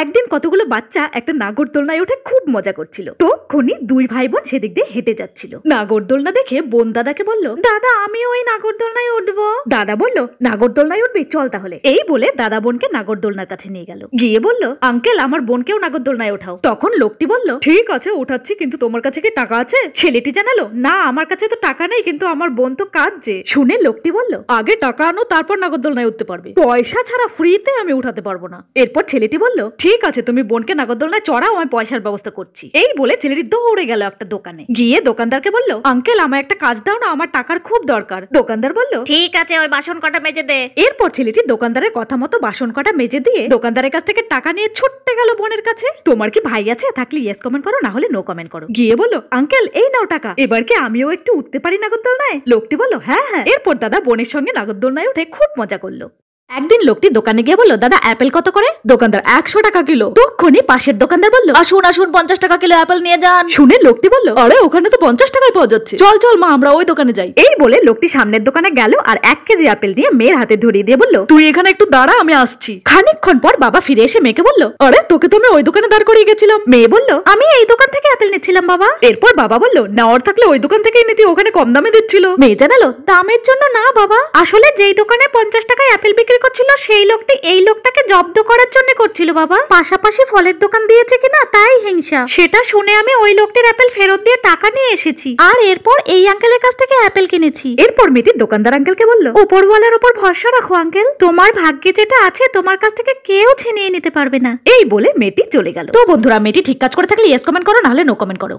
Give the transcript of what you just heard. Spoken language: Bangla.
একদিন কতগুলো বাচ্চা একটা নাগরদোলনায় উঠে খুব মজা করছিল। তখনই দুই ভাই বোন সেদিক দিয়ে হেঁটে যাচ্ছিল। নাগরদোলনা দেখে বোন দাদাকে বলল, দাদা আমিও ওই নাগরদোলনায় উঠবো। দাদা বলল, নাগরদোলনায় উঠবি, চল তাহলে। এই বলে দাদা বোনকে নাগরদোলনার কাছে নিয়ে গেল। গিয়ে বলল, আঙ্কেল আমার বোনকেও নাগরদোলনায় ওঠাও। তখন লোকটি বলল, ঠিক আছে ওঠাচ্ছি, কিন্তু তোমার কাছে কি টাকা আছে? ছেলেটি জানালো, না আমার কাছে তো টাকা নেই, কিন্তু আমার বোন তো কাঁদছে। শুনে লোকটি বলল, আগে টাকা আনো, তারপর নাগরদোলনায় উঠতে পারবে, পয়সা ছাড়া ফ্রিতে আমি উঠাতে পারবো না। এরপর ছেলেটি বলল, ঠিক আছে তুমি বোনকে নাগরদোলনায় চড়াও, আমি পয়সার ব্যবস্থা করছি। এই বলে ছেলেটি দৌড়ে গেল একটা দোকানে। গিয়ে দোকানদারকে বলল, আঙ্কেল আমার একটা কাজ দাও না, আমার টাকার খুব দরকার। দোকানদার বলল, ঠিক আছে ওই বাসন কটা মেজে দে। এরপর ছেলেটি দোকানদারের কথা মতো বাসন কটা মেজে দিয়ে দোকানদারের কাছ থেকে টাকা নিয়ে ছুটতে গেল বোনের কাছে। তোমার কি ভাই আছে? থাকলে ইয়েস কমেন্ট করো, না হলে নো কমেন্ট করো। গিয়ে বলল, আঙ্কেল এই নাও টাকা, এবার কি আমিও একটু উঠতে পারি নাগরদোলনায়? লোকটি বলল, হ্যাঁ হ্যাঁ। এরপর দাদা বোনের সঙ্গে নাগরদোলনায় উঠে খুব মজা করলো। একদিন লোকটি দোকানে গিয়ে বলল, দাদা অ্যাপেল কত করে? দোকানদার, 100 টাকা কিলো। তখনই পাশের দোকানদার বলল, আসুন আসুন 50 টাকা কিলো অ্যাপেল নিয়ে যান। শুনে লোকটি বলল, আরে ওখানে তো 50 টাকায় পাওয়া যাচ্ছে, চল চল মা আমরা ওই দোকানে যাই। এই বলে লোকটি সামনের দোকানে গেল আর 1 কেজি অ্যাপেল নিয়ে মেয়ের হাতে ধরিয়ে দিয়ে বলল, তুই এখানে একটু দাঁড়া, আমি আসছি। খানিকক্ষণ পর বাবা ফিরে এসে মেয়েকে বলল, আরে তোকে তো আমি ওই দোকানে দাঁড় করিয়ে গেছিলাম। মেয়ে বলল, আমি এই দোকান থেকে অ্যাপেল নিচ্ছিলাম বাবা। এরপর বাবা বলল, নেওয়ার থাকলে ওই দোকান থেকেই নিতি, ওখানে কম দামে দিচ্ছিল। মেয়ে জানালো, দামের জন্য না বাবা, আসলে যেই দোকানে 50 টাকায় অ্যাপেল বিক্রি করছিল সেই লোকটি এই লোকটাকে জব্দ করার জন্য করছিল বাবা। পাশাপাশি ফলের দোকান দিয়েছে কিনা তাই হিংসা। সেটা শুনে আমি ওই লোকটির অ্যাপেল ফেরত দিয়ে টাকা নিয়ে এসেছি, আর এরপর এই আঙ্কেলের কাছ থেকে অ্যাপেল কিনেছি। এরপর মেয়েটি দোকানদার আঙ্কেলকে বলল, উপরওয়ালার উপর ভরসা রাখো আঙ্কেল, তোমার ভাগ্যে যেটা আছে তোমার কাছ থেকে কেউ ছিনিয়ে নিতে পারবে না। এই বলে মেয়েটি চলে গেল। তো বন্ধুরা, মেয়েটি ঠিক কাজ করে থাকলে ইয়েস কমেন্ট করো, না হলে নো কমেন্ট করো।